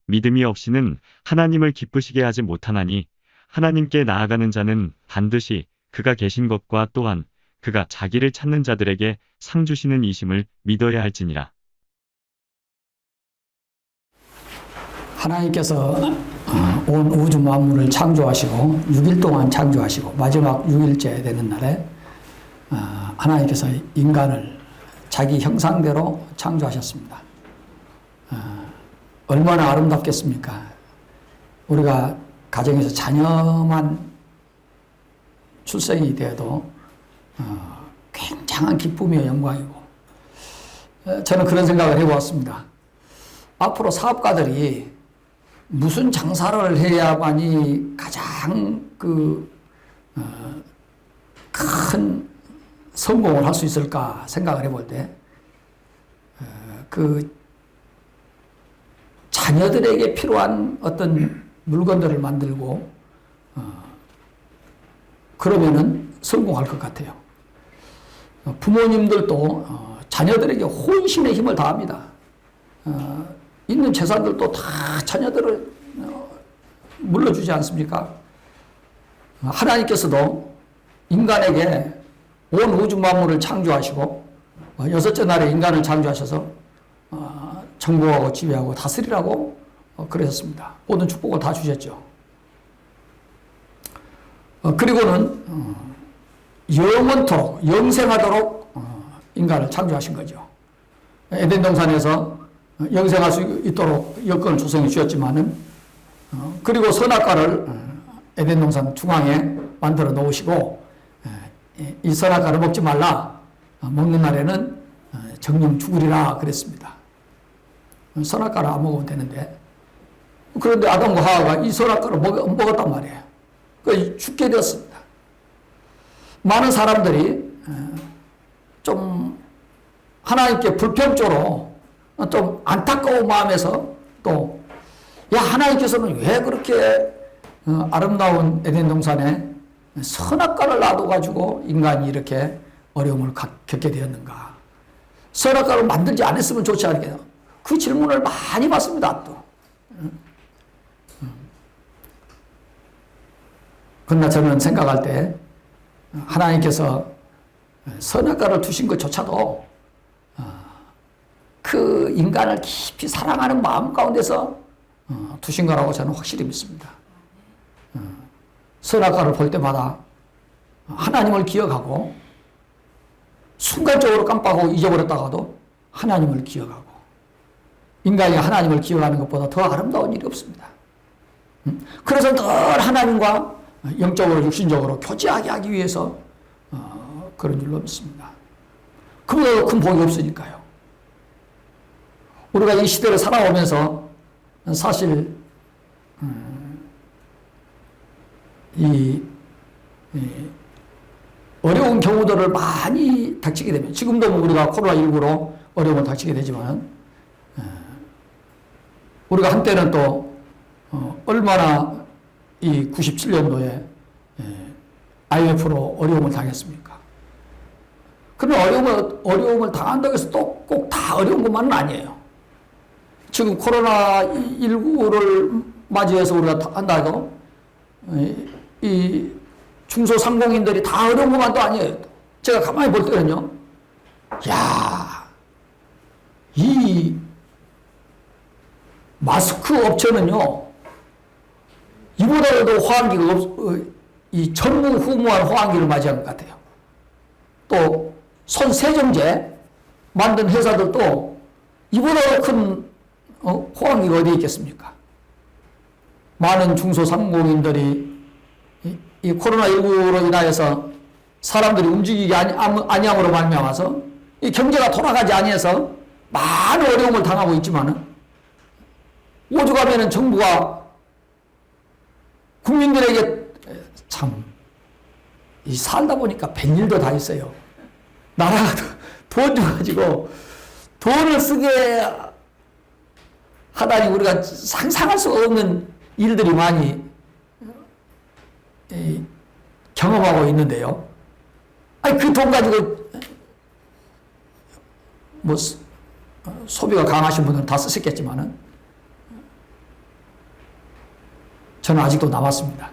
믿음이 없이는 하나님을 기쁘시게 하지 못하나니 하나님께 나아가는 자는 반드시 그가 계신 것과 또한 그가 자기를 찾는 자들에게 상 주시는 이심을 믿어야 할지니라. 하나님께서 온 우주 만물을 창조하시고 6일 동안 창조하시고 마지막 6일째 되는 날에 하나님께서 인간을 자기 형상대로 창조하셨습니다. 얼마나 아름답겠습니까? 우리가 가정에서 자녀만 출생이 되어도 굉장한 기쁨이요 영광이고, 저는 그런 생각을 해보았습니다. 앞으로 사업가들이 무슨 장사를 해야만이 가장 큰 성공을 할 수 있을까 생각을 해볼 때, 자녀들에게 필요한 어떤 물건들을 만들고, 그러면은 성공할 것 같아요. 부모님들도 자녀들에게 혼신의 힘을 다합니다. 있는 재산들도 다 자녀들을 물려주지 않습니까? 하나님께서도 인간에게 온 우주 만물을 창조하시고 여섯째 날에 인간을 창조하셔서 정복하고 지배하고 다스리라고 그러셨습니다. 모든 축복을 다 주셨죠. 그리고는 영원토록 영생하도록 인간을 창조하신 거죠. 에덴 동산에서 영생할 수 있도록 여건을 조성해 주셨지만은, 그리고 선악과를 에덴 동산 중앙에 만들어 놓으시고, 이 선악과를 먹지 말라, 먹는 날에는 정령 죽으리라 그랬습니다. 선악과를 안 먹으면 되는데, 그런데 아담과 하와가 이 선악과를 먹었단 말이에요. 그 죽게 되었습니다. 많은 사람들이 좀 하나님께 불평조로 좀 안타까운 마음에서 또, 야, 하나님께서는 왜 그렇게 아름다운 에덴 동산에 선악과를 놔둬가지고 인간이 이렇게 어려움을 겪게 되었는가? 선악과를 만들지 않았으면 좋지 않겠냐? 그 질문을 많이 받습니다, 또. 그러나 저는 생각할 때 하나님께서 선악과를 두신 것조차도 그 인간을 깊이 사랑하는 마음 가운데서 두신 거라고 저는 확실히 믿습니다. 선악과를 볼 때마다 하나님을 기억하고, 순간적으로 깜빡하고 잊어버렸다가도 하나님을 기억하고, 인간이 하나님을 기억하는 것보다 더 아름다운 일이 없습니다. 그래서 늘 하나님과 영적으로 육신적으로 교제하게 하기 위해서 그런 줄로 믿습니다. 그보다 큰 복이 없으니까요. 우리가 이 시대를 살아오면서 사실 이 어려운 경우들을 많이 닥치게 되면, 지금도 우리가 코로나19로 어려움을 닥치게 되지만, 우리가 한때는 또 얼마나 이 97년도에 IMF로 어려움을 당했습니까? 그런 어려움을 당한다고 해서 또 꼭 다 어려운 것만은 아니에요. 지금 코로나19를 맞이해서 우리가 한다고 이 중소상공인들이 다 어려운 것만도 아니에요. 제가 가만히 볼 때는요, 야, 이 마스크 업체는요, 이보다도 호황기가 이 전무후무한 호황기를 맞이한 것 같아요. 또 손 세정제 만든 회사들도 이보다 큰 호황기가 어디 있겠습니까? 많은 중소상공인들이 이 코로나19로 인하여서 사람들이 움직이기 아니함으로 말미암아서 이 경제가 돌아가지 아니해서 많은 어려움을 당하고 있지만은, 오죽하면은 정부가 국민들에게 참, 이 살다 보니까 뱃일도 다 있어요. 나라가 돈 줘가지고 돈을 쓰게 하다니 우리가 상상할 수 없는 일들이 많이 경험하고 있는데요. 아니, 그 돈 가지고 뭐 소비가 강하신 분들은 다 쓰셨겠지만은, 저는 아직도 남았습니다.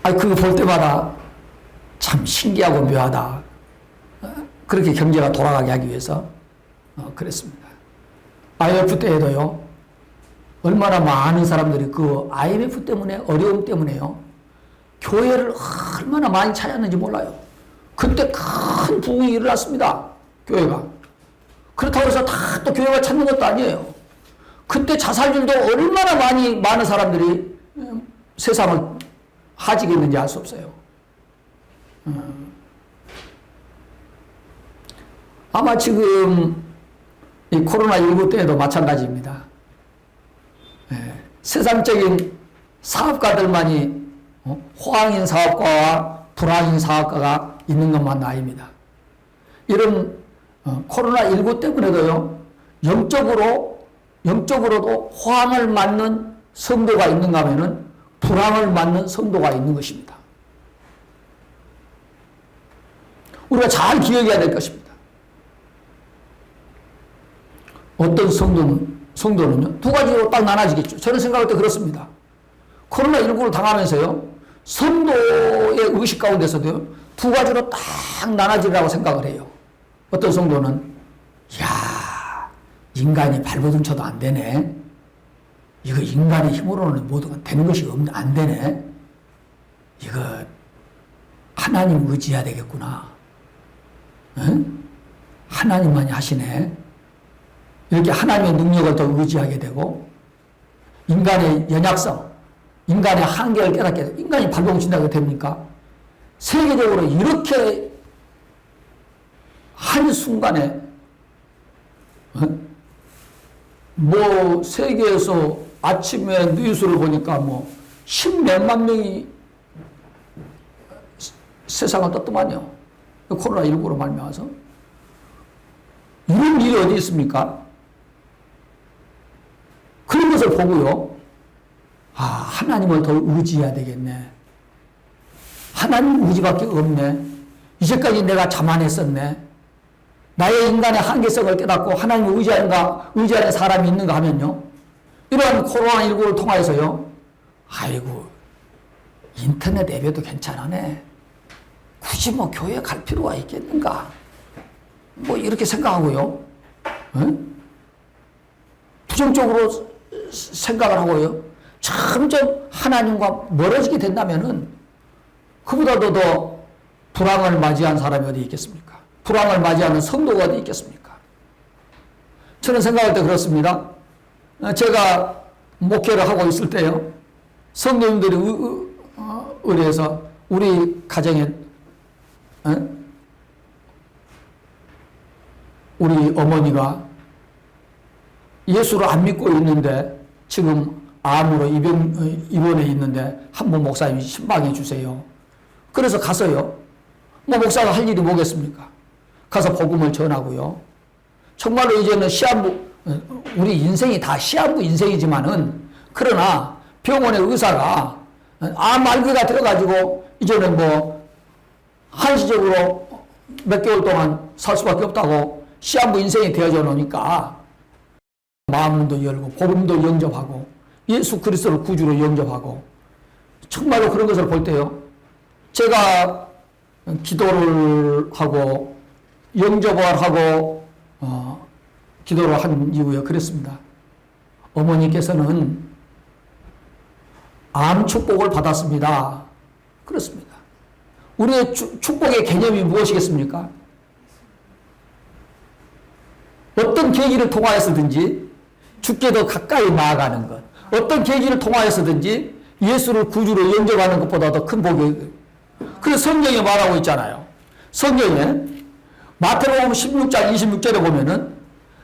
그거 볼 때마다 참 신기하고 묘하다. 그렇게 경제가 돌아가게 하기 위해서 그랬습니다. IMF 때에도요, 얼마나 많은 사람들이 그 IMF 때문에, 어려움 때문에요, 교회를 얼마나 많이 찾았는지 몰라요. 그때 큰 부흥이 일어났습니다. 교회가. 그렇다고 해서 다 또 교회가 찾는 것도 아니에요. 그때 자살률도 얼마나 많은 사람들이 세상을 하지겠는지 알 수 없어요. 아마 지금 이 코로나19 때에도 마찬가지입니다. 세상적인 사업가들만이 호황인 사업가와 불황인 사업가가 있는 것만 아닙니다. 이런 코로나19 때문에도요, 영적으로도 호황을 맞는 성도가 있는가 하면은 불황을 맞는 성도가 있는 것입니다. 우리가 잘 기억해야 될 것입니다. 어떤 성도는요, 두 가지로 딱 나눠지겠죠. 저는 생각할 때 그렇습니다. 코로나19를 당하면서요, 성도의 의식 가운데서도요, 두 가지로 딱 나눠지라고 생각을 해요. 어떤 성도는, 인간이 발버둥 쳐도 안 되네. 이거 인간의 힘으로는 뭐든 되는 것이 안 되네. 이거 하나님 의지해야 되겠구나. 응? 하나님만이 하시네. 이렇게 하나님의 능력을 더 의지하게 되고, 인간의 연약성, 인간의 한계를 깨닫게 되고, 인간이 발버둥 친다고 됩니까? 세계적으로 이렇게 한순간에, 세계에서 아침에 뉴스를 보니까 십몇만 명이 세상을 떴더만요. 코로나19로 말미암아서. 이런 일이 어디 있습니까? 그런 것을 보고요, 하나님을 더 의지해야 되겠네. 하나님 의지밖에 없네. 이제까지 내가 자만했었네. 나의 인간의 한계성을 깨닫고 하나님을 의지하는 사람이 있는가 하면요, 이러한 코로나19를 통하여서요, 인터넷 앱에도 괜찮아네. 굳이 교회 갈 필요가 있겠는가? 이렇게 생각하고요, 부정적으로 생각을 하고요, 점점 하나님과 멀어지게 된다면은, 그보다도 더 불황을 맞이한 사람이 어디 있겠습니까? 불황을 맞이하는 성도가 어디 있겠습니까? 저는 생각할 때 그렇습니다. 제가 목회를 하고 있을 때요, 성도님들이 의뢰해서 우리 가정에 우리 어머니가 예수를 안 믿고 있는데 지금 암으로 입원해 있는데 한번 목사님이 신방해 주세요. 그래서 가서요, 목사가 할 일이 뭐겠습니까? 가서 복음을 전하고요. 정말로 이제는 우리 인생이 다 시한부 인생이지만은, 그러나 병원의 의사가 암 말기가 들어가지고 이제는 한시적으로 몇 개월 동안 살 수밖에 없다고 시한부 인생이 되어져 놓으니까 마음문도 열고 복음도 영접하고 예수 그리스도를 구주로 영접하고, 정말로 그런 것을 볼 때요, 제가 기도를 하고 영접을 하고 기도를 한 이후에 그랬습니다. 어머니께서는 암 축복을 받았습니다. 그렇습니다. 우리의 축복의 개념이 무엇이겠습니까? 어떤 계기를 통하여서든지 주께 더 가까이 나아가는 것, 어떤 계기를 통하여서든지 예수를 구주로 영접하는 것보다 더 큰 복이. 그래서 성경에 말하고 있잖아요. 성경에 마태복음 16장 26절에 보면은,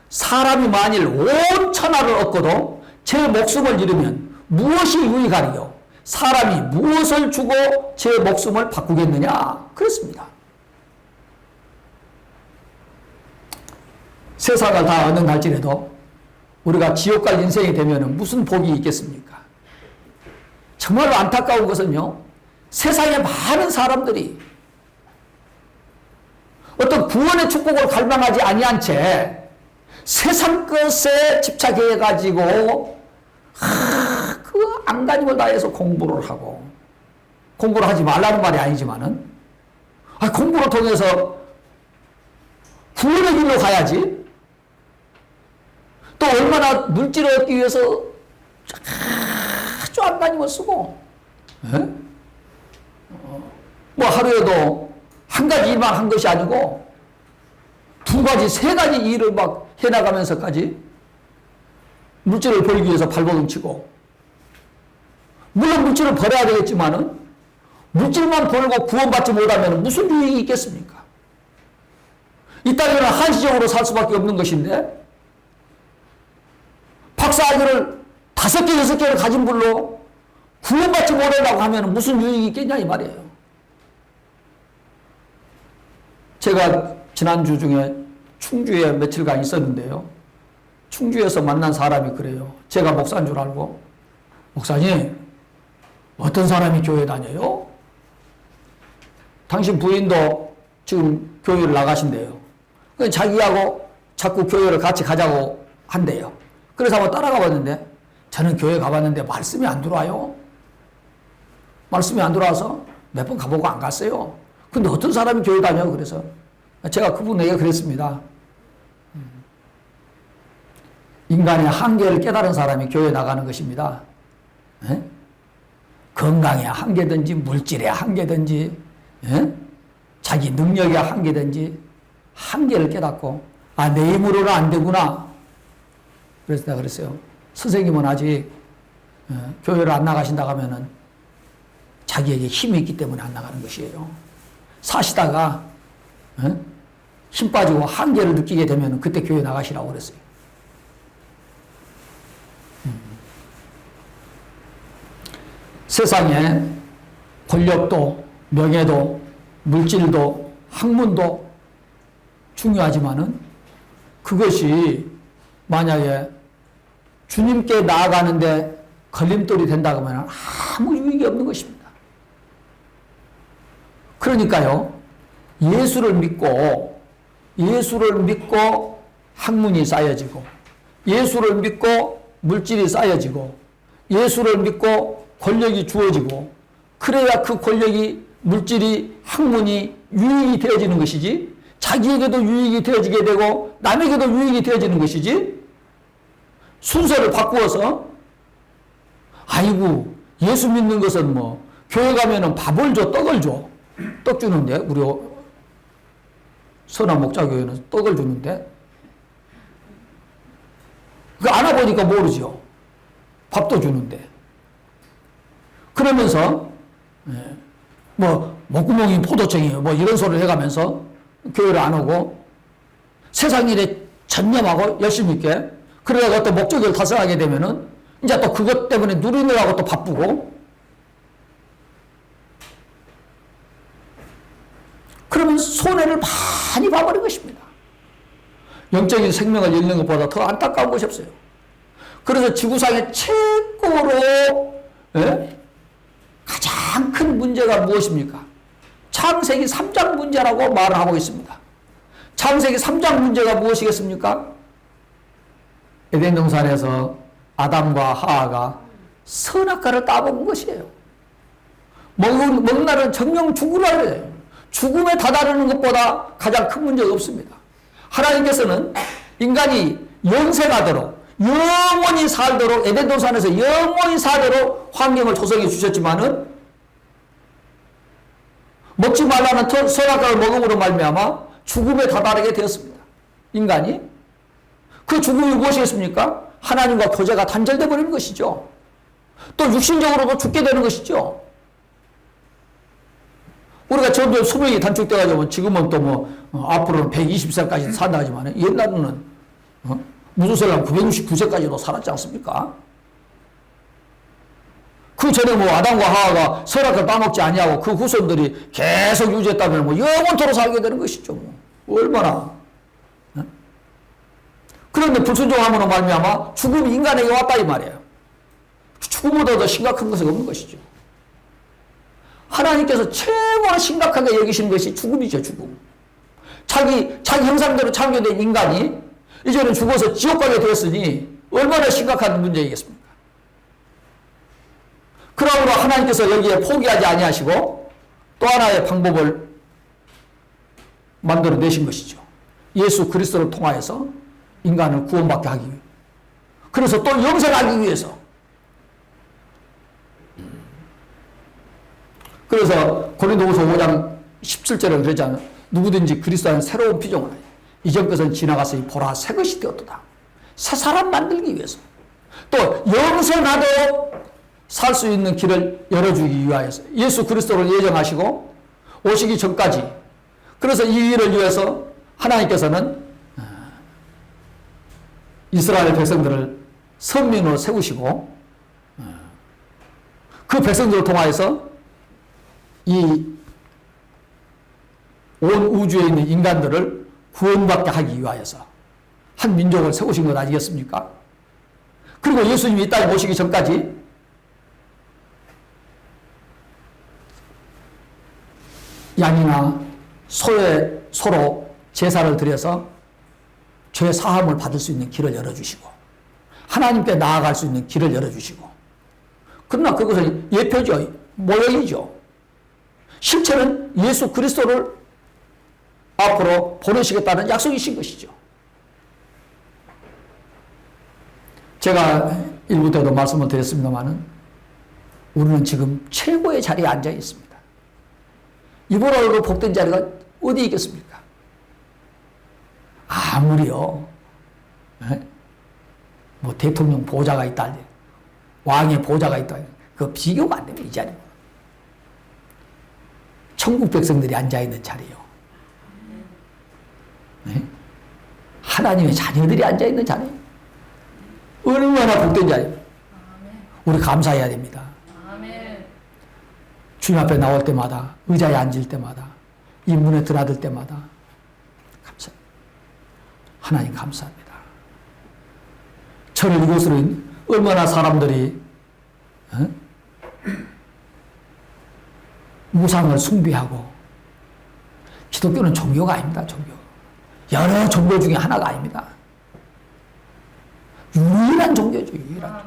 사람이 만일 온 천하를 얻고도 제 목숨을 잃으면 무엇이 유익하리요? 사람이 무엇을 주고 제 목숨을 바꾸겠느냐? 그렇습니다. 세상을 다 얻는 날지라도 우리가 지옥 갈 인생이 되면 무슨 복이 있겠습니까? 정말로 안타까운 것은요, 세상에 많은 사람들이 어떤 구원의 축복을 갈망하지 아니한 채 세상 것에 집착해가지고 그 안간힘을 다해서 공부를 하고, 공부를 하지 말라는 말이 아니지만은 공부를 통해서 구원의 길로 가야지. 또 얼마나 물질을 얻기 위해서 아주 안간힘을 쓰고, 뭐 하루에도 한 가지 일만 한 것이 아니고 두 가지, 세 가지 일을 막 해나가면서까지 물질을 벌기 위해서 발버둥 치고, 물론 물질을 벌어야 되겠지만은 물질만 벌고 구원받지 못하면 무슨 유익이 있겠습니까? 이 땅에는 한시적으로 살 수밖에 없는 것인데, 박사학위를 5개, 6개를 가진 불로 구원받지 못하려고 하면 무슨 유익이 있겠냐 이 말이에요. 제가 지난주 중에 충주에 며칠간 있었는데요. 충주에서 만난 사람이 그래요. 제가 목사인 줄 알고, 목사님, 어떤 사람이 교회 다녀요? 당신 부인도 지금 교회를 나가신대요. 자기하고 자꾸 교회를 같이 가자고 한대요. 그래서 한번 따라가 봤는데, 저는 교회 가봤는데 말씀이 안 들어와요. 말씀이 안 들어와서 몇 번 가보고 안 갔어요. 근데 어떤 사람이 교회 다녀? 그래서 제가 그분에게 그랬습니다. 인간의 한계를 깨달은 사람이 교회 나가는 것입니다. 에? 건강의 한계든지 물질의 한계든지, 자기 능력의 한계든지 한계를 깨닫고, 내 힘으로는 안 되구나. 그래서 내가 그랬어요. 선생님은 아직 교회를 안 나가신다고 하면은 자기에게 힘이 있기 때문에 안 나가는 것이에요. 사시다가 힘 빠지고 한계를 느끼게 되면 그때 교회 나가시라고 그랬어요. 세상에 권력도, 명예도, 물질도, 학문도 중요하지만은 그것이 만약에 주님께 나아가는데 걸림돌이 된다고 하면 아무 유익이 없는 것입니다. 그러니까요, 예수를 믿고 학문이 쌓여지고, 예수를 믿고 물질이 쌓여지고, 예수를 믿고 권력이 주어지고, 그래야 그 권력이, 물질이, 학문이 유익이 되어지는 것이지, 자기에게도 유익이 되어지게 되고 남에게도 유익이 되어지는 것이지, 순서를 바꾸어서 아이고 예수 믿는 것은 뭐 교회 가면은 밥을 줘, 떡을 줘. 떡 주는데, 우리 선한 목자교회는 떡을 주는데, 그거 알아보니까 모르죠. 밥도 주는데. 그러면서 뭐 목구멍이 포도청이에요, 뭐 이런 소리를 해가면서 교회를 안 오고 세상 일에 전념하고 열심히 있게, 그러다가 또 목적을 달성하게 되면은 이제 또 그것 때문에 누리느라고 또 바쁘고, 그러면 손해를 많이 봐버린 것입니다. 영적인 생명을 잃는 것보다 더 안타까운 것이 없어요. 그래서 지구상의 최고로 가장 큰 문제가 무엇입니까? 창세기 3장 문제라고 말을 하고 있습니다. 창세기 3장 문제가 무엇이겠습니까? 에덴 동산에서 아담과 하와가 선악과를 따먹은 것이에요. 먹는 날은 정령 죽으라 그래요. 죽음에 다다르는 것보다 가장 큰 문제가 없습니다. 하나님께서는 인간이 영생하도록, 영원히 살도록, 에덴 동산에서 영원히 살도록 환경을 조성해 주셨지만은, 먹지 말라는 선악과를 먹음으로 말미암아 죽음에 다다르게 되었습니다. 인간이. 그 죽음이 무엇이겠습니까? 하나님과 교제가 단절되어 버리는 것이죠. 또 육신적으로도 죽게 되는 것이죠. 우리가 점점 수명이 단축돼가지고 지금은 또 앞으로는 120세까지 산다 하지만 옛날에는 무두셀람 969세까지도 살았지 않습니까? 그 전에 아담과 하와가 선악과를 따먹지 아니하고 그 후손들이 계속 유지했다면 영원토록 살게 되는 것이죠. 얼마나. 그런데 불순종함으로 말미암아 죽음이 인간에게 왔다 이 말이에요. 죽음보다 더 심각한 것은 없는 것이죠. 하나님께서 최고로 심각하게 여기시는 것이 죽음이죠, 죽음. 자기 형상대로 창조된 인간이 이제는 죽어서 지옥 가게 되었으니 얼마나 심각한 문제이겠습니까? 그러므로 하나님께서 여기에 포기하지 아니하시고 또 하나의 방법을 만들어 내신 것이죠. 예수 그리스도를 통하여서 인간을 구원받게 하기 위해. 그래서 또 영생하기 위해서. 그래서 고린도후서 5장 17절에 그러잖아요. 누구든지 그리스도 안에 새로운 피조물 하여 이전 것은 지나갔으니 보라 새 것이 되었도다. 새 사람 만들기 위해서. 또 영생하도록 살 수 있는 길을 열어주기 위하여서 예수 그리스도를 예정하시고 오시기 전까지. 그래서 이 일을 위해서 하나님께서는 이스라엘 백성들을 선민으로 세우시고 그 백성들을 통하여서 이 온 우주에 있는 인간들을 구원받게 하기 위하여서 한 민족을 세우신 것 아니겠습니까? 그리고 예수님이 이 땅에 오시기 전까지 양이나 소에 소로 제사를 드려서 죄 사함을 받을 수 있는 길을 열어주시고 하나님께 나아갈 수 있는 길을 열어주시고 그러나 그것은 예표죠. 모형이죠. 실체는 예수 그리스도를 앞으로 보내시겠다는 약속이신 것이죠. 제가 일부 때도 말씀을 드렸습니다마는 우리는 지금 최고의 자리에 앉아 있습니다. 이보다도 복된 자리가 어디 있겠습니까? 아무리요, 뭐 대통령 보좌가 있다, 왕의 보좌가 있다, 그 비교가 안 됩니다. 이 자리는. 천국 백성들이 앉아 있는 자리요. 하나님의 자녀들이 앉아 있는 자리. 얼마나 복된 자리입니다. 우리 감사해야 됩니다. 주님 앞에 나올 때마다, 의자에 앉을 때마다, 이 문에 드나들 때마다 감사. 하나님 감사합니다. 저는 이곳으로 얼마나 사람들이 우상을 숭배하고, 기독교는 종교가 아닙니다. 종교. 여러 종교 중에 하나가 아닙니다. 유일한 종교죠. 유일한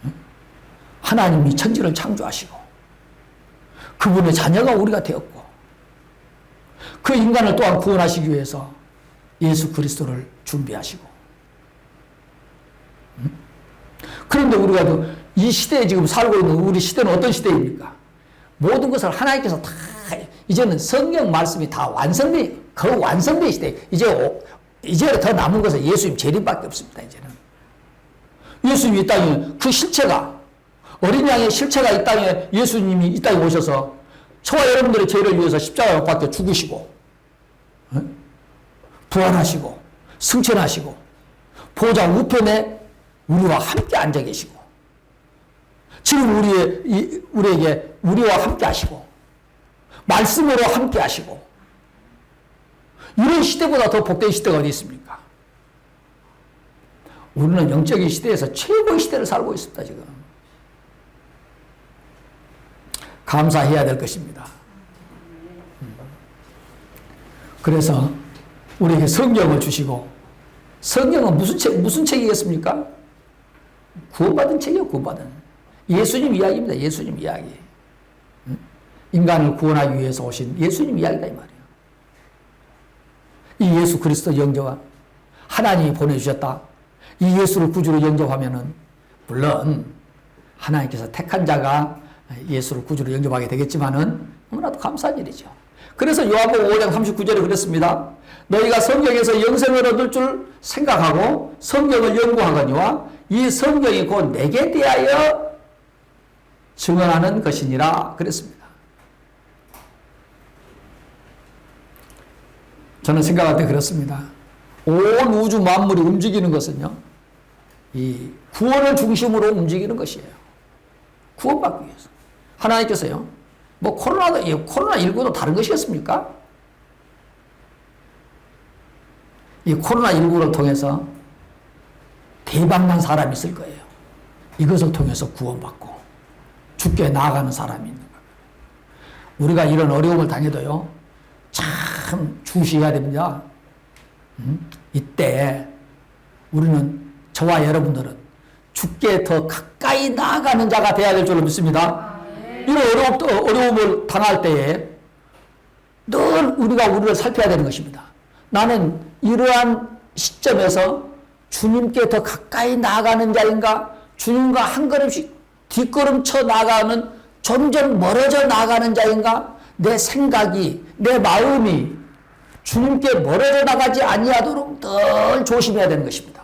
종교. 하나님이 천지를 창조하시고 그분의 자녀가 우리가 되었고 그 인간을 또한 구원하시기 위해서 예수 그리스도를 준비하시고 그런데 우리가 이 시대에 지금 살고 있는 우리 시대는 어떤 시대입니까? 모든 것을 하나님께서 다 이제는 성경 말씀이 다 그 완성된 시대. 이제 더 남은 것은 예수님 재림밖에 없습니다. 이제는 예수님이 이 땅에 그 실체가 어린 양의 실체가 이 땅에 예수님이 이 땅에 오셔서 저와 여러분들의 죄를 위해서 십자가에 못 박혀 죽으시고 부활하시고 승천하시고 보좌 우편에 우리와 함께 앉아 계시고 지금 우리에게 우리와 함께 하시고 말씀으로 함께 하시고 이런 시대보다 더 복된 시대가 어디 있습니까? 우리는 영적인 시대에서 최고의 시대를 살고 있습니다. 지금 감사해야 될 것입니다. 그래서 우리에게 성경을 주시고 성경은 무슨 책이겠습니까? 구원받은 책이요. 구원받은 예수님 이야기입니다. 예수님 이야기. 인간을 구원하기 위해서 오신 예수님 이야기다 이 말이에요. 이 예수 그리스도 영접하 하나님이 보내주셨다. 이 예수를 구주로 영접하면은 물론 하나님께서 택한 자가 예수를 구주로 영접하게 되겠지만은 너무나도 감사한 일이죠. 그래서 요한복음 5장 39절에 그랬습니다. 너희가 성경에서 영생을 얻을 줄 생각하고 성경을 연구하거니와 이 성경이 곧 내게 대하여 증언하는 것이니라 그랬습니다. 저는 생각할 때 그렇습니다. 온 우주 만물이 움직이는 것은요, 이 구원을 중심으로 움직이는 것이에요. 구원받기 위해서. 하나님께서요, 뭐 코로나19도 다른 것이겠습니까? 이 코로나19를 통해서 대박난 사람이 있을 거예요. 이것을 통해서 구원받고 죽게 나아가는 사람이 있는 거예요. 우리가 이런 어려움을 당해도요, 참 주시해야 됩니다. 이때 우리는, 저와 여러분들은 주께 더 가까이 나아가는 자가 되어야 될 줄로 믿습니다. 이런 어려움을 당할 때에 늘 우리를 살펴야 되는 것입니다. 나는 이러한 시점에서 주님께 더 가까이 나아가는 자인가? 주님과 한 걸음씩 뒷걸음쳐 나아가는, 점점 멀어져 나아가는 자인가? 내 생각이, 내 마음이 주님께 멀어져 나가지 아니하도록 늘 조심해야 되는 것입니다.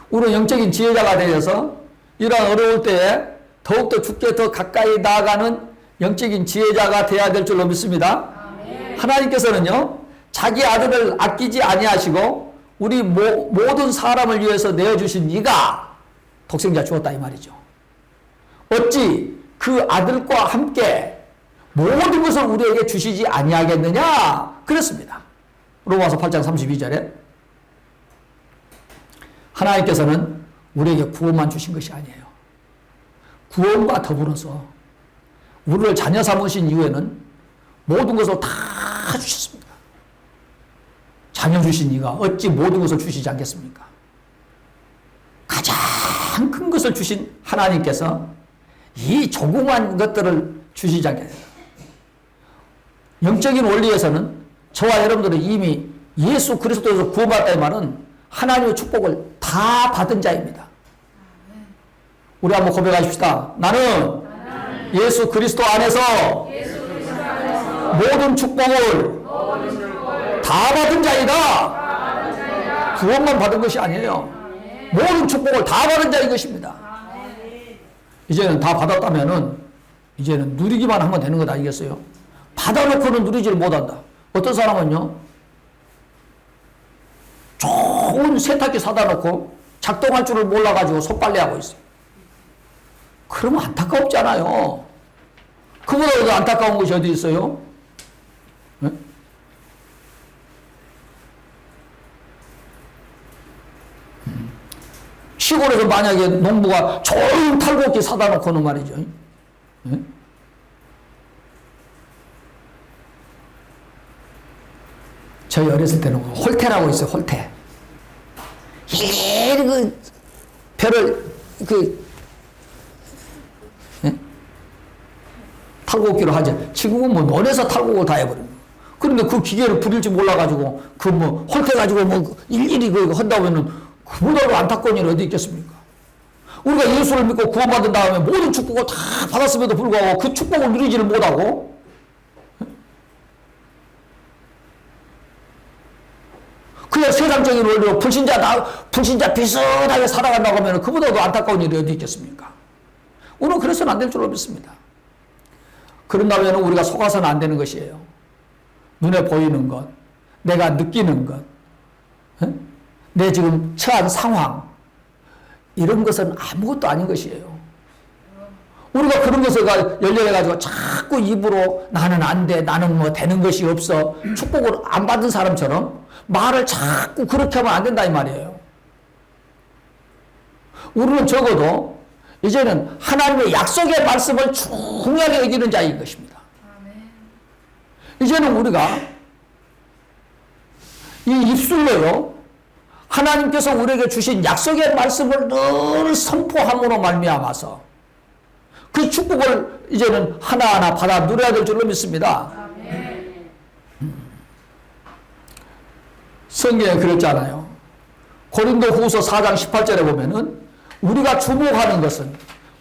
우리는 영적인 지혜자가 되어서 이러한 어려울 때에 더욱더 주께 더 가까이 나아가는 영적인 지혜자가 되어야 될 줄로 믿습니다. 하나님께서는요, 자기 아들을 아끼지 아니하시고 우리 모든 사람을 위해서 내어주신 이가 독생자 주었다 이 말이죠. 어찌 그 아들과 함께 모든 것을 우리에게 주시지 아니하겠느냐 그랬습니다. 로마서 8장 32절에 하나님께서는 우리에게 구원만 주신 것이 아니에요. 구원과 더불어서 우리를 자녀 삼으신 이후에는 모든 것을 다 주셨습니다. 자녀 주신 이가 어찌 모든 것을 주시지 않겠습니까? 가장 큰 것을 주신 하나님께서 이 조그만 것들을 주시지 않겠습니까? 영적인 원리에서는 저와 여러분들은 이미 예수 그리스도에서 구원받았다 이 말은 하나님의 축복을 다 받은 자입니다. 우리 한번 고백하십시다. 나는 예수 그리스도 안에서 모든 축복을 다 받은 자이다. 구원만 받은 것이 아니에요. 모든 축복을 다 받은 자인 것입니다. 이제는 다 받았다면은 이제는 누리기만 하면 되는 것 아니겠어요? 받아놓고는 누리지를 못한다. 어떤 사람은요, 좋은 세탁기 사다 놓고 작동할 줄을 몰라가지고 손빨래하고 있어요. 그러면 안타깝잖아요. 그보다 더 안타까운 것이 어디 있어요? 네? 시골에서 만약에 농부가 좋은 탈곡기 사다 놓고는 말이죠. 네? 저희 어렸을 때는 홀테라고 있어요, 홀테. 일일이 그 벼를 탈곡기로 하죠. 지금은 뭐 논에서 탈곡을 다 해버립니다. 그런데 그 기계를 부릴 줄 몰라가지고 그 뭐 홀테 가지고 뭐 일일이 그 한다 보면은 그보다도 안타까운 일이 어디 있겠습니까? 우리가 예수를 믿고 구원받은 다음에 모든 축복을 다 받았음에도 불구하고 그 축복을 누리지를 못하고 그냥 세상적인 원리로 불신자 비슷하게 살아간다고 하면 그보다도 안타까운 일이 어디 있겠습니까? 우리는 그래서는 안 될 줄로 믿습니다. 그런다면 우리가 속아서는 안 되는 것이에요. 눈에 보이는 것, 내가 느끼는 것, 내 지금 처한 상황, 이런 것은 아무것도 아닌 것이에요. 우리가 그런 것을 열렬해가지고 자꾸 입으로 나는 안 돼, 나는 뭐 되는 것이 없어, 축복을 안 받은 사람처럼 말을 자꾸 그렇게 하면 안 된다 이 말이에요. 우리는 적어도 이제는 하나님의 약속의 말씀을 중요하게 여기는 자인 것입니다. 이제는 우리가 이 입술로요, 하나님께서 우리에게 주신 약속의 말씀을 늘 선포함으로 말미암아서 그 축복을 이제는 하나하나 받아 누려야 될 줄로 믿습니다. 성경에 그랬잖아요. 고린도후서 4장 18절에 보면은 우리가 주목하는 것은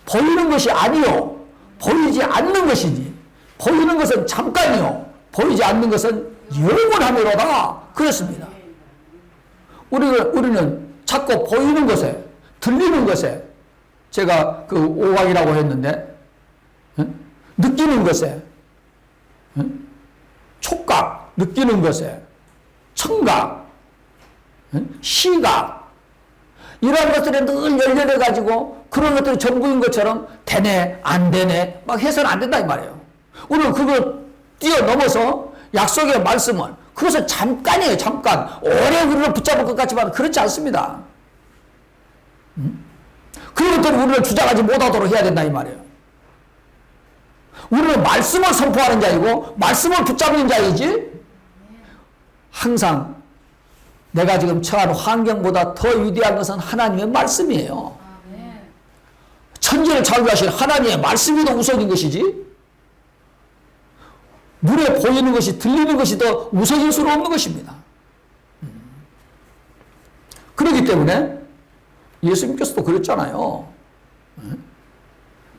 보이는 것이 아니요 보이지 않는 것이니 보이는 것은 잠깐이요 보이지 않는 것은 영원하미로다 그랬습니다. 우리는 자꾸 보이는 것에 들리는 것에 제가 그 오각이라고 했는데 느끼는 것에 촉각 느끼는 것에 청각 시각 이러한 것들에 늘 열렬해가지고 그런 것들이 전부인 것처럼 되네 안 되네 막 해서는 안 된다 이 말이에요. 우리는 그걸 뛰어넘어서 약속의 말씀을 그것은 잠깐이에요. 잠깐 오래 우리를 붙잡을 것 같지만 그렇지 않습니다. 그런 것들을 우리를 주장하지 못하도록 해야 된다 이 말이에요. 우리는 말씀을 선포하는 자이고 말씀을 붙잡는 자이지 항상 내가 지금 처한 환경보다 더 위대한 것은 하나님의 말씀이에요. 천지를 창조하신 하나님의 말씀이 더 우선인 것이지, 눈에 보이는 것이, 들리는 것이 더 우선일 수는 없는 것입니다. 그렇기 때문에 예수님께서도 그랬잖아요.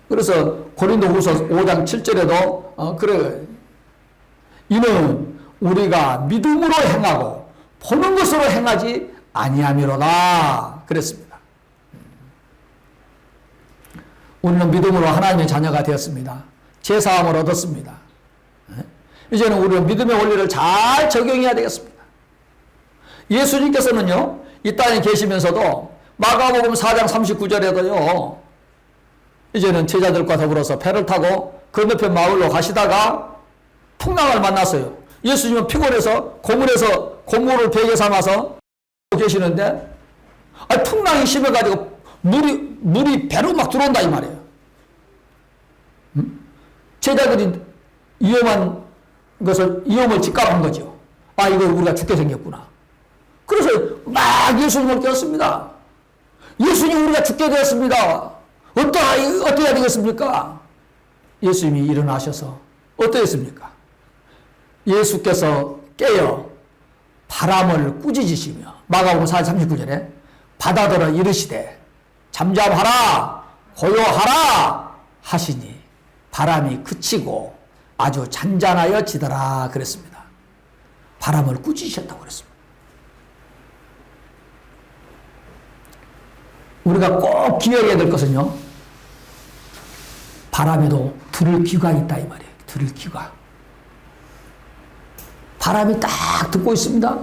그래서 고린도후서 5장 7절에도 그래, 이는 우리가 믿음으로 행하고 보는 것으로 행하지 아니함이로다 그랬습니다. 우리는 믿음으로 하나님의 자녀가 되었습니다. 제사함을 얻었습니다. 이제는 우리는 믿음의 원리를 잘 적용해야 되겠습니다. 예수님께서는요, 이 땅에 계시면서도 마가복음 4장 39절에도요, 이제는 제자들과 더불어서 배를 타고 건너편 마을로 가시다가 풍랑을 만났어요. 예수님은 피곤해서 고물을 베개 삼아서 계시는데, 풍랑이 심해가지고 물이 배로 막 들어온다 이 말이에요. 제자들이 위험을 직감한 거죠. 이거 우리가 죽게 생겼구나. 그래서 막 예수님을 깨웠습니다. 예수님, 우리가 죽게 되었습니다. 어떻게 해야 되겠습니까? 예수님이 일어나셔서 어떠했습니까? 예수께서 깨어 바람을 꾸짖으시며 마가복음 4장 39절에 바다더러 이르시되 잠잠하라 고요하라 하시니 바람이 그치고 아주 잔잔하여지더라 그랬습니다. 바람을 꾸짖으셨다고 그랬습니다. 우리가 꼭 기억해야 될 것은요, 바람에도 들을 귀가 있다 이 말이에요. 들을 귀가. 바람이 딱 듣고 있습니다.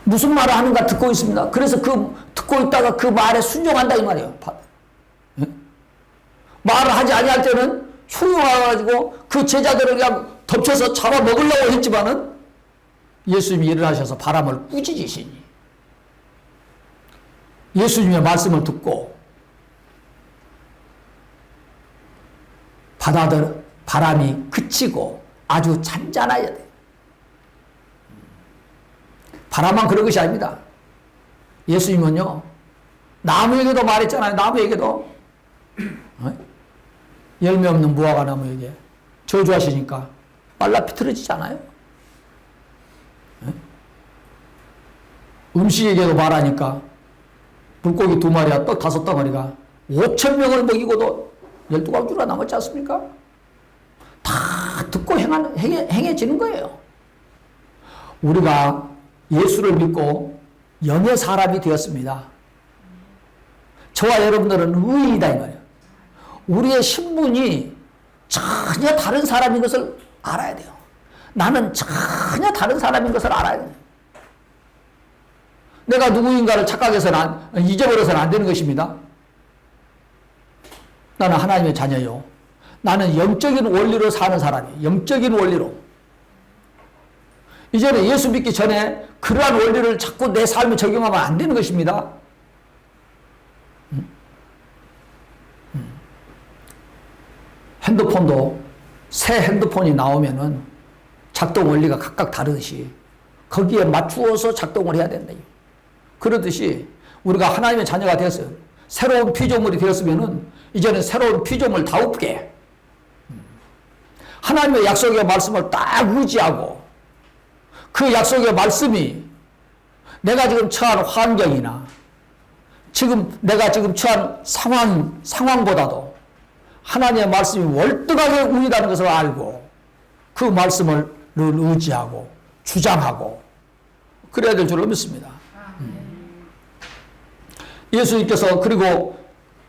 무슨 말을 하는가 듣고 있습니다. 그래서 듣고 있다가 그 말에 순종한다 이 말이에요. 말을 하지 아니할 때는 흉흉해가지고 그 제자들을 그냥 덮쳐서 잡아먹으려고 했지만은 예수님이 일어나셔서 바람을 꾸짖으시니 예수님의 말씀을 듣고 바람이 그치고 아주 잔잔해야 돼. 바람만 그런 것이 아닙니다. 예수님은요, 나무에게도 말했잖아요. 나무에게도 열매 없는 무화과 나무에게 저주하시니까 말라 비틀어지잖아요. 음식에게도 말하니까 물고기 2마리와 떡 5덩어리가 5,000명을 먹이고도 12광주가 남았지 않습니까? 다 듣고 행해지는 거예요. 우리가 예수를 믿고 영의 사람이 되었습니다. 저와 여러분들은 의인이다 이 말이에요. 우리의 신분이 전혀 다른 사람인 것을 알아야 돼요. 나는 전혀 다른 사람인 것을 알아야 돼요. 내가 누구인가를 착각해서는 잊어버려서는 안 되는 것입니다. 나는 하나님의 자녀요. 나는 영적인 원리로 사는 사람이에요. 영적인 원리로. 이제는 예수 믿기 전에 그러한 원리를 자꾸 내 삶에 적용하면 안 되는 것입니다. 핸드폰도 새 핸드폰이 나오면은 작동 원리가 각각 다르듯이 거기에 맞추어서 작동을 해야 된다. 그러듯이 우리가 하나님의 자녀가 되었어요. 새로운 피조물이 되었으면은 이제는 새로운 피조물다우게 하나님의 약속의 말씀을 딱 의지하고 그 약속의 말씀이 내가 지금 처한 환경이나 내가 지금 처한 상황보다도 하나님의 말씀이 월등하게 우위라는 것을 알고 그 말씀을 의지하고 주장하고 그래야 될 줄로 믿습니다. 예수님께서 그리고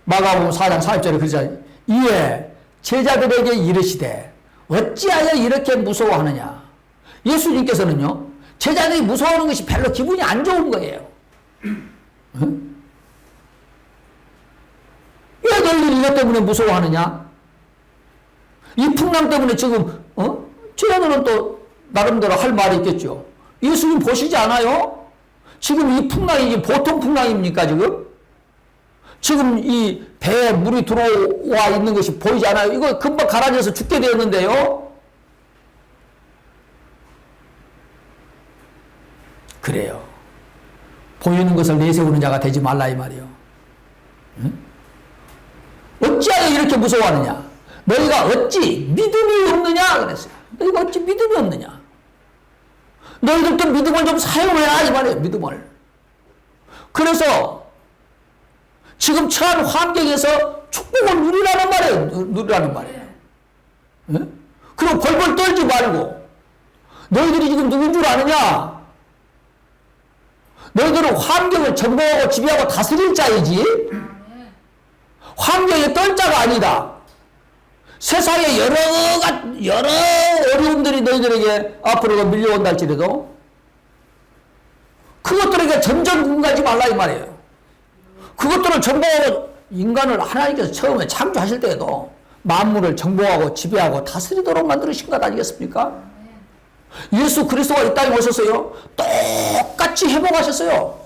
마가복음 4장 40절에 그러잖아요. 이에 제자들에게 이르시되 어찌하여 이렇게 무서워하느냐. 예수님께서는요, 제자들이 무서워하는 것이 별로 기분이 안 좋은 거예요. 왜 너희들 이것 때문에 무서워하느냐? 이 풍랑 때문에 지금 제자들은 또 나름대로 할 말이 있겠죠. 예수님 보시지 않아요? 지금 이 풍랑이 보통 풍랑입니까 지금? 지금 이 배에 물이 들어와 있는 것이 보이지 않아요? 이거 금방 가라앉아서 죽게 되었는데요. 그래요. 보이는 것을 내세우는 자가 되지 말라 이 말이요. 응? 어찌하여 이렇게 무서워하느냐? 너희가 어찌 믿음이 없느냐? 그랬어요. 너희가 어찌 믿음이 없느냐? 너희들도 믿음을 좀 사용해라 이 말이에요. 믿음을. 그래서 지금 처한 환경에서 축복을 누리라는 말이에요. 누리라는 말이에요. 응? 그럼 벌벌 떨지 말고 너희들이 지금 누군 줄 아느냐? 너희들은 환경을 정복하고 지배하고 다스릴 자이지 환경에 떨 자가 아니다. 세상에 여러 어려움들이 너희들에게 앞으로 밀려온다 할지라도 그것들에게 전전긍긍하지 말라 이 말이에요. 그것들을 정복하고 인간을 하나님께서 처음에 창조하실 때에도 만물을 정복하고 지배하고 다스리도록 만드신 것 아니겠습니까? 예수 그리스도가 이 땅에 오셨어요. 똑같이 회복하셨어요.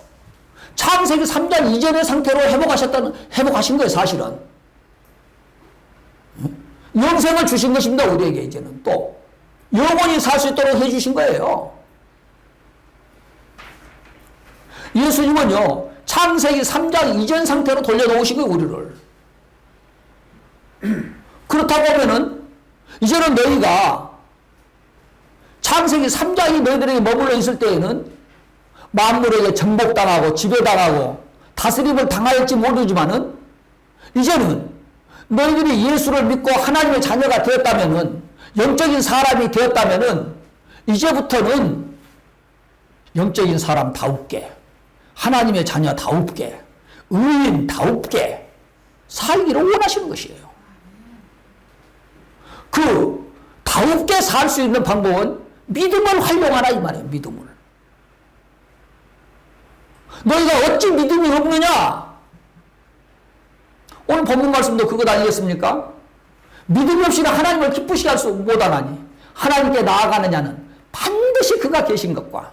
창세기 3장 이전의 상태로 회복하신 거예요, 사실은. 영생을 주신 것입니다, 우리에게 이제는. 또, 영원히 살 수 있도록 해주신 거예요. 예수님은요, 창세기 3장 이전 상태로 돌려놓으신 거예요, 우리를. 그렇다고 하면은, 이제는 너희가 창세기 3장이 너희들에게 머물러 있을 때에는 만물에게 정복당하고 지배당하고 다스림을 당할지 모르지만은 이제는 너희들이 예수를 믿고 하나님의 자녀가 되었다면은 영적인 사람이 되었다면은 이제부터는 영적인 사람다웁게 하나님의 자녀다웁게 의인다웁게 살기를 원하시는 것이에요. 그 다웁게 살 수 있는 방법은 믿음을 활용하라 이 말이에요. 믿음을. 너희가 어찌 믿음이 없느냐? 오늘 본문 말씀도 그것 아니겠습니까? 믿음이 없이는 하나님을 기쁘시게 할 수 못하나니 하나님께 나아가느냐는 반드시 그가 계신 것과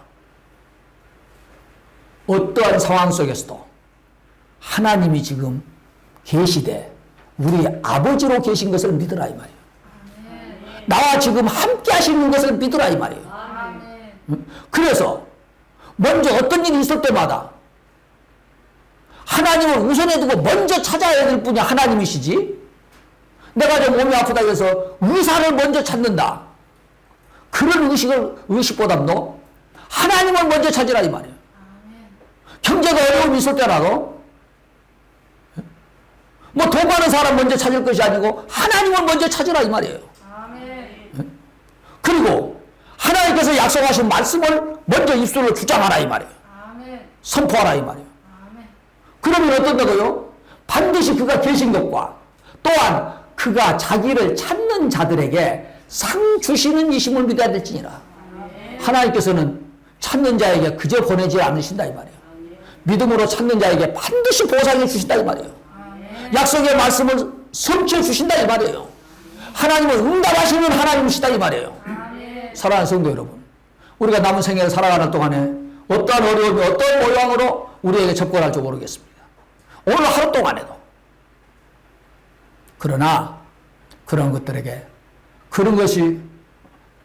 어떠한 상황 속에서도 하나님이 지금 계시되 우리 아버지로 계신 것을 믿으라 이 말이에요. 나와 지금 함께 하시는 것을 믿으라 이 말이에요. 그래서 먼저 어떤 일이 있을 때마다 하나님을 우선에 두고 먼저 찾아야 될 분이 하나님이시지 내가 좀 몸이 아프다 해서 의사를 먼저 찾는다. 그런 의식보다도 하나님을 먼저 찾으라 이 말이에요. 경제가 어려움이 있을 때라도 뭐 돈 많은 사람 먼저 찾을 것이 아니고 하나님을 먼저 찾으라 이 말이에요. 그리고 하나님께서 약속하신 말씀을 먼저 입술로 주장하라 이 말이에요. 선포하라 이 말이에요. 그러면 어떤다고요? 반드시 그가 계신 것과 또한 그가 자기를 찾는 자들에게 상 주시는 이심을 믿어야 될지니라. 하나님께서는 찾는 자에게 그저 보내지 않으신다 이 말이에요. 믿음으로 찾는 자에게 반드시 보상해 주신다 이 말이에요. 약속의 말씀을 성취해 주신다 이 말이에요. 하나님은 응답하시는 하나님이시다 이 말이에요. 사랑하는 성도 여러분, 우리가 남은 생애를 살아가는 동안에 어떠한 어려움이 어떤 모양으로 우리에게 접근할지 모르겠습니다. 오늘 하루 동안에도. 그러나 그런 것들에게 그런 것이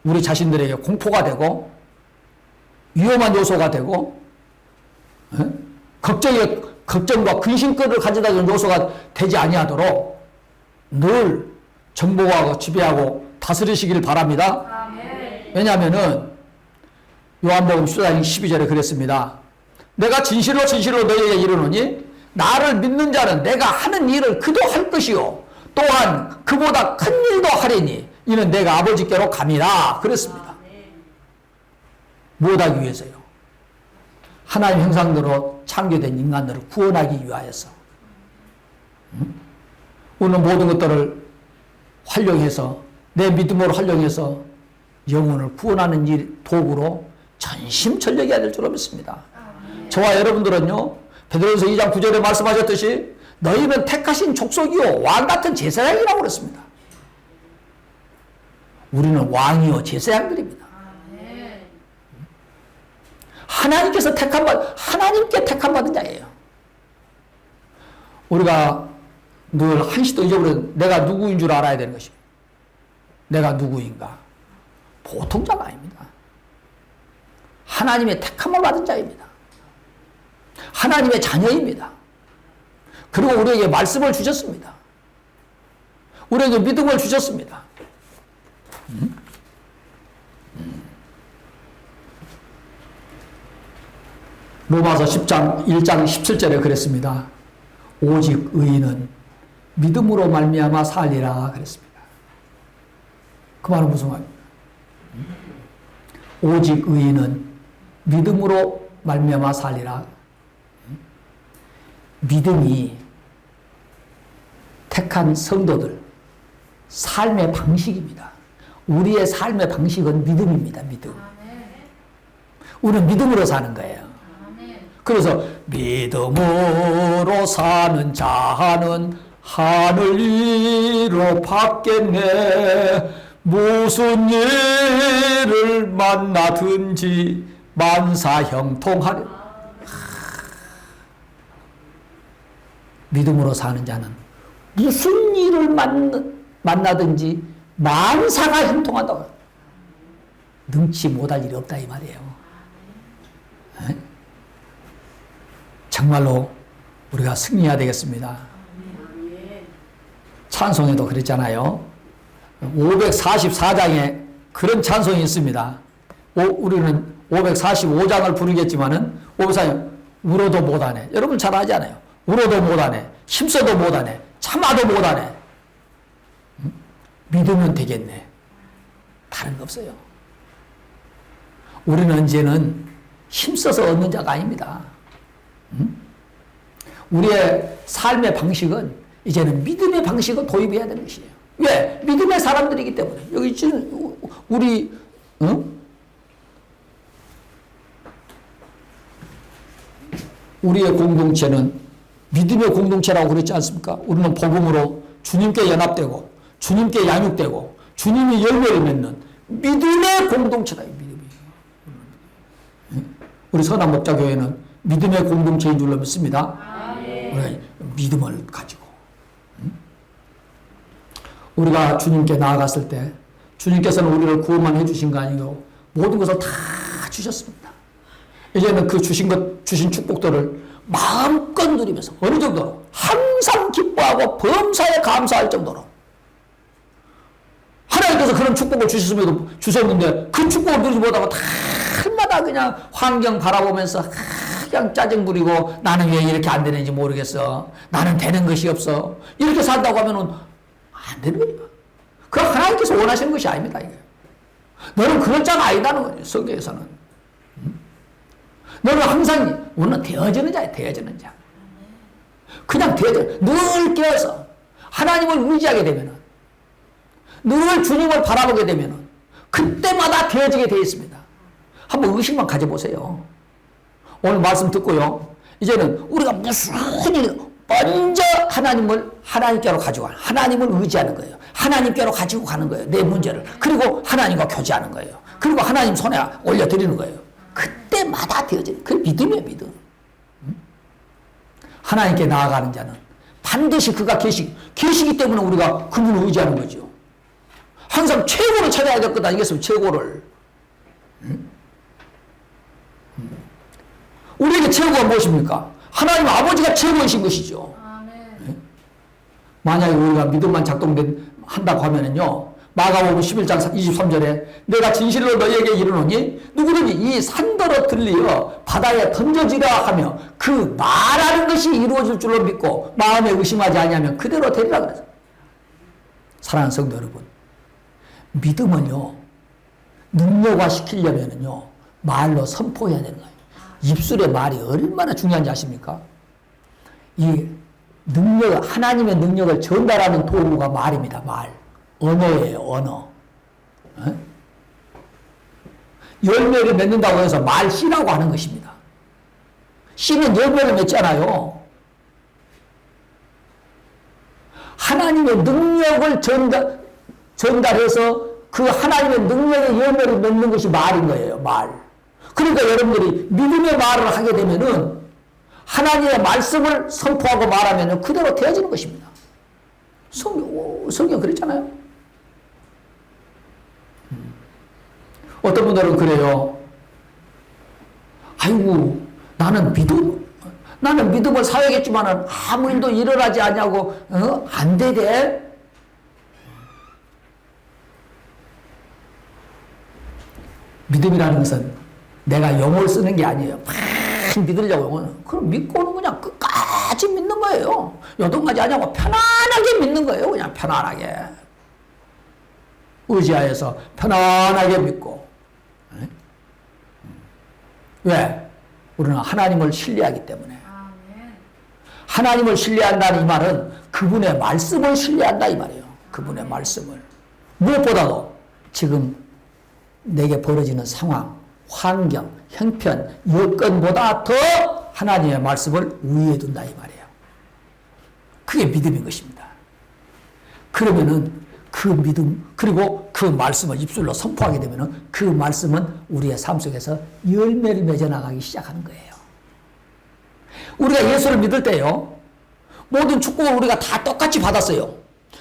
우리 자신들에게 공포가 되고 위험한 요소가 되고 걱정과 근심거리를 가져다 주는 요소가 되지 아니하도록 늘 정복하고 지배하고 다스리시길 바랍니다. 왜냐하면은 요한복음 14장 12절에 그랬습니다. 내가 진실로 너희에게 이르노니 나를 믿는 자는 내가 하는 일을 그도 할 것이요 또한 그보다 큰 일도 하리니 이는 내가 아버지께로 감이라 그랬습니다. 무엇하기 위해서요? 하나님 형상대로 창조된 인간들을 구원하기 위하여서 오늘 모든 것들을 활용해서 내 믿음으로 활용해서 영혼을 구원하는 일 도구로 전심전력해야 될 줄로 믿습니다. 저와 여러분들은요 베드로전서 2장 9절에 말씀하셨듯이 너희는 택하신 족속이요 왕같은 제사장이라고 그랬습니다. 우리는 왕이요 제사장들입니다. 하나님께서 하나님께 택함받은 자예요. 우리가 늘 한시도 잊어버린 내가 누구인 줄 알아야 되는 것입니다. 내가 누구인가? 보통 자가 아닙니다. 하나님의 택함을 받은 자입니다. 하나님의 자녀입니다. 그리고 우리에게 말씀을 주셨습니다. 우리에게 믿음을 주셨습니다. 로마서 10장 1장 17절에 그랬습니다. 오직 의인은 믿음으로 말미암아 살리라 그랬습니다. 그 말은 무슨 말입니까? 오직 의인은 믿음으로 말미암아 살리라. 믿음이 택한 성도들 삶의 방식입니다. 우리의 삶의 방식은 믿음입니다. 믿음. 우리는 믿음으로 사는 거예요. 그래서 믿음으로 사는 자는 하늘 위로 받겠네. 무슨 일을 만나든지 만사형통하리. 믿음으로 사는 자는 무슨 일을 만나든지 만사가 형통한다고. 능치 못할 일이 없다 이 말이에요. 에? 정말로 우리가 승리해야 되겠습니다. 찬송에도 그랬잖아요. 544장에 그런 찬송이 있습니다. 우리는 545장을 부르겠지만은 544장 울어도 못하네. 여러분 잘 아지 않아요? 울어도 못하네. 힘써도 못하네. 참아도 못하네. 믿으면 되겠네. 다른 거 없어요. 우리는 이제는 힘써서 얻는 자가 아닙니다. 우리의 삶의 방식은 이제는 믿음의 방식을 도입해야 되는 것이에요. 왜? 믿음의 사람들이기 때문에. 여기 지금 우리 우리의 공동체는 믿음의 공동체라고 그랬지 않습니까? 우리는 복음으로 주님께 연합되고 주님께 양육되고 주님이 열매를 맺는 믿음의 공동체다. 믿음이. 우리 선한목자교회는 믿음의 공동체인 줄로 믿습니다. 우리가 믿음을 가지고 우리가 주님께 나아갔을 때 주님께서는 우리를 구원만 해주신 거 아니고 모든 것을 다 주셨습니다. 이제는 그 주신 축복들을 마음껏 누리면서 어느 정도로 항상 기뻐하고 범사에 감사할 정도로 하나님께서 그런 축복을 주셨는데 그 축복을 누리지 못하고 달마다 그냥 환경 바라보면서 그냥 짜증 부리고 나는 왜 이렇게 안 되는지 모르겠어. 나는 되는 것이 없어. 이렇게 산다고 하면은 안 되는 거니까. 그 하나님께서 원하시는 것이 아닙니다. 이게. 너는 그런 자가 아니다는 거예요. 성경에서는. 너는 항상 우리는 되어지는 자야. 되어지는 자. 그냥 늘 깨어서 하나님을 의지하게 되면은 늘 주님을 바라보게 되면은 그때마다 되어지게 되어 있습니다. 한번 의식만 가져보세요. 오늘 말씀 듣고요. 이제는 우리가 무슨 일 먼저 하나님께로 가지고 가는, 하나님을 의지하는 거예요. 하나님께로 가지고 가는 거예요. 내 문제를. 그리고 하나님과 교제하는 거예요. 그리고 하나님 손에 올려드리는 거예요. 그때마다 되어지는 그 믿음이에요. 믿음. 하나님께 나아가는 자는 반드시 그가 계시기 때문에 우리가 그분을 의지하는 거죠. 항상 최고를 찾아야 될 것 아니겠습니까? 최고를. 우리에게 최고가 무엇입니까? 하나님 아버지가 최고이신 것이죠. 만약에 우리가 믿음만 작동한다고 하면은요, 마가복음 11장 23절에 내가 진실로 너희에게 이르노니 누구든지 이 산더러 들리어 바다에 던져지라 하며 그 말하는 것이 이루어질 줄로 믿고 마음에 의심하지 아니하면 그대로 되리라 그랬어요. 사랑하는 성도 여러분, 믿음은요, 능력화 시키려면은요, 말로 선포해야 되는 거예요. 입술의 말이 얼마나 중요한지 아십니까? 이 하나님의 능력을 전달하는 도구가 말입니다. 말. 언어예요. 언어. 열매를 맺는다고 해서 말씨라고 하는 것입니다. 씨는 열매를 맺잖아요. 하나님의 능력을 전달해서 그 하나님의 능력의 열매를 맺는 것이 말인 거예요. 말. 그러니까 여러분들이 믿음의 말을 하게 되면은 하나님의 말씀을 선포하고 말하면 그대로 되어지는 것입니다. 성경 그랬잖아요. 어떤 분들은 그래요. 아이고, 나는 믿음을 사야겠지만은 아무 일도 일어나지 않냐고, 안 되대. 믿음이라는 것은 내가 영어를 쓰는 게 아니에요. 막 믿으려고. 그럼 믿고는 그냥 끝까지 믿는 거예요. 요동하지 않냐고 편안하게 믿는 거예요. 그냥 편안하게. 의지하여서 편안하게 믿고. 왜? 우리는 하나님을 신뢰하기 때문에. 하나님을 신뢰한다는 이 말은 그분의 말씀을 신뢰한다 이 말이에요. 그분의 말씀을. 무엇보다도 지금 내게 벌어지는 상황, 환경, 형편, 여건보다 더 하나님의 말씀을 우위에 둔다 이 말이에요. 그게 믿음인 것입니다. 그러면은 그 믿음, 그리고 그 말씀을 입술로 선포하게 되면은 그 말씀은 우리의 삶 속에서 열매를 맺어나가기 시작하는 거예요. 우리가 예수를 믿을 때요, 모든 축복을 우리가 다 똑같이 받았어요.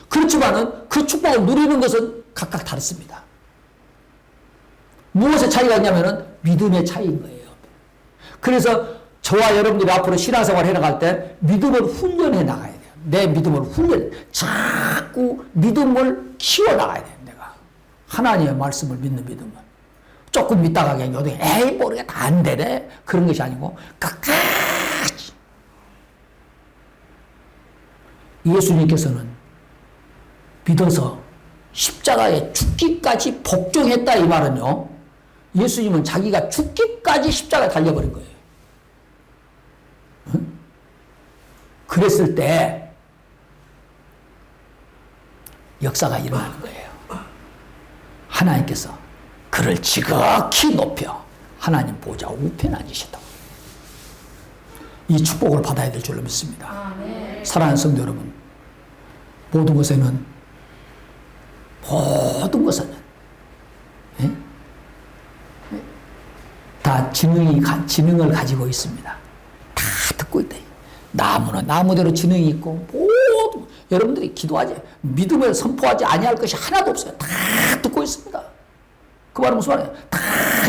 그렇지만은 그 축복을 누리는 것은 각각 다릅니다. 무엇의 차이가 있냐면은 믿음의 차이인 거예요. 그래서 저와 여러분들이 앞으로 신앙생활 해나갈 때 믿음을 훈련해 나가야 돼요. 내 믿음을 자꾸 믿음을 키워나가야 돼요. 내가 하나님의 말씀을 믿는 믿음을. 조금 믿다가 그냥 요동해. 에이 모르겠다 안 되네. 그런 것이 아니고 끝까지. 예수님께서는 믿어서 십자가에 죽기까지 복종했다 이 말은요, 예수님은 자기가 죽기까지 십자가에 달려버린 거예요. 응? 그랬을 때 역사가 일어나는 거예요. 하나님께서 그를 지극히 높여 하나님 보좌 우편에 앉으셨다고. 이 축복을 받아야 될 줄로 믿습니다. 사랑하는 성도 여러분, 모든 것에는 다 지능을 가지고 있습니다. 다 듣고 있다. 나무는 나무대로 지능이 있고, 모든 여러분들이 기도하지, 믿음을 선포하지 아니할 것이 하나도 없어요. 다 듣고 있습니다. 그 말은 무슨 말이에요? 다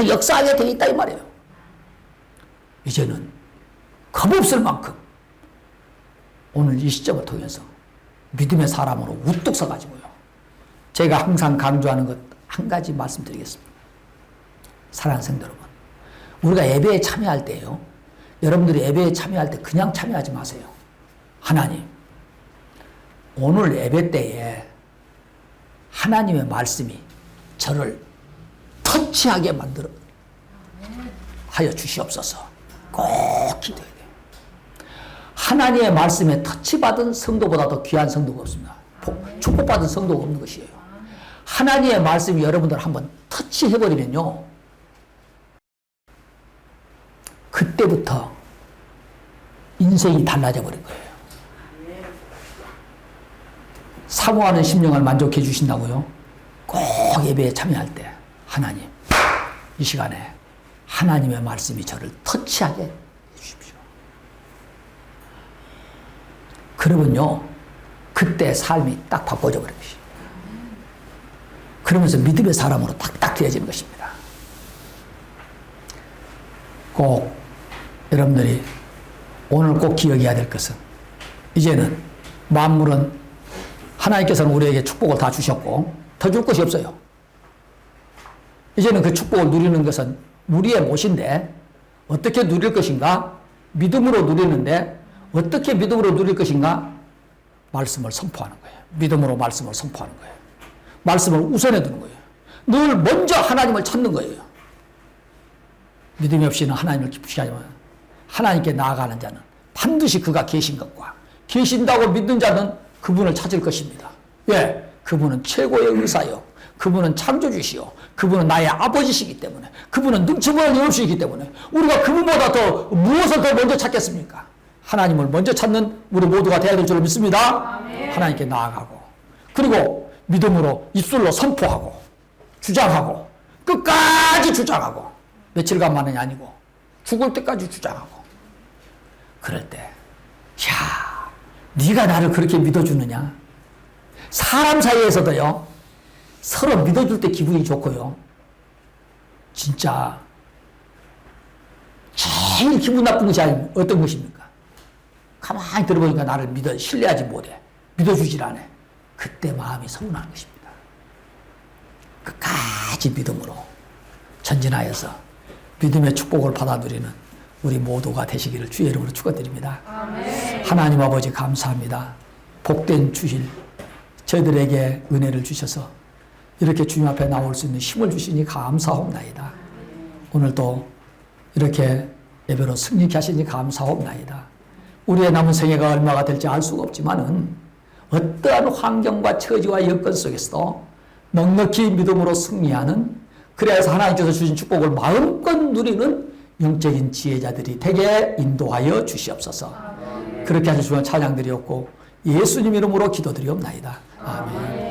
역사하게 되어 있다 이 말이에요. 이제는 겁없을 만큼 오늘 이 시점을 통해서 믿음의 사람으로 우뚝 서가지고요, 제가 항상 강조하는 것 한 가지 말씀드리겠습니다. 사랑하는 성도 여러분, 우리가 예배에 참여할 때요, 여러분들이 예배에 참여할 때 그냥 참여하지 마세요. 하나님, 오늘 예배 때에 하나님의 말씀이 저를 터치하게 만들어 하여 주시옵소서. 꼭 기도해야 돼요. 하나님의 말씀에 터치받은 성도보다 더 귀한 성도가 없습니다. 축복받은 성도가 없는 것이에요. 하나님의 말씀이 여러분들 한번 터치해버리면요, 그때부터 인생이 달라져 버린 거예요. 사모하는 심령을 만족해 주신다고요? 꼭 예배에 참여할 때 하나님, 이 시간에 하나님의 말씀이 저를 터치하게 해 주십시오. 그러면요, 그때 삶이 딱 바꿔져 버린 것이에요. 그러면서 믿음의 사람으로 딱딱 되어지는 것입니다. 꼭 여러분들이 오늘 꼭 기억해야 될 것은, 이제는 만물은 하나님께서는 우리에게 축복을 다 주셨고 더 줄 것이 없어요. 이제는 그 축복을 누리는 것은 우리의 몫인데, 어떻게 누릴 것인가? 믿음으로 누리는데 어떻게 믿음으로 누릴 것인가? 말씀을 선포하는 거예요. 믿음으로 말씀을 선포하는 거예요. 말씀을 우선해 두는 거예요. 늘 먼저 하나님을 찾는 거예요. 믿음이 없이는 하나님을 기쁘시게 하지만 하나님께 나아가는 자는 반드시 그가 계신 것과 계신다고 믿는 자는 그분을 찾을 것입니다. 왜? 그분은 최고의 의사요, 그분은 창조주시요, 그분은 나의 아버지시기 때문에, 그분은 능치무할 영업시이기 때문에 우리가 그분보다 더 무엇을 더 먼저 찾겠습니까? 하나님을 먼저 찾는 우리 모두가 되어야 될 줄 믿습니다. 아멘. 하나님께 나아가고, 그리고 믿음으로 입술로 선포하고 주장하고 끝까지 주장하고, 며칠간만이 아니고 죽을 때까지 주장하고. 그럴 때, 야, 네가 나를 그렇게 믿어주느냐? 사람 사이에서도요, 서로 믿어줄 때 기분이 좋고요, 진짜 제일 기분 나쁜 것이 아니면 어떤 것입니까? 가만히 들어보니까 나를 신뢰하지 못해. 믿어주질 않아. 그때 마음이 서운한 것입니다. 끝까지 믿음으로 전진하여서 믿음의 축복을 받아 누리는 우리 모두가 되시기를 주의 이름으로 축원드립니다. 하나님 아버지 감사합니다. 복된 주일 저희들에게 은혜를 주셔서 이렇게 주님 앞에 나올 수 있는 힘을 주시니 감사합니다. 오늘도 이렇게 예배로 승리케 하시니 감사합니다. 우리의 남은 생애가 얼마가 될지 알 수가 없지만은 어떠한 환경과 처지와 여건 속에서도 넉넉히 믿음으로 승리하는, 그래서 하나님께서 주신 축복을 마음껏 누리는 영적인 지혜자들이 되게 인도하여 주시옵소서. 그렇게 하실 주는 찬양드리옵고 예수님 이름으로 기도드리옵나이다. 아멘.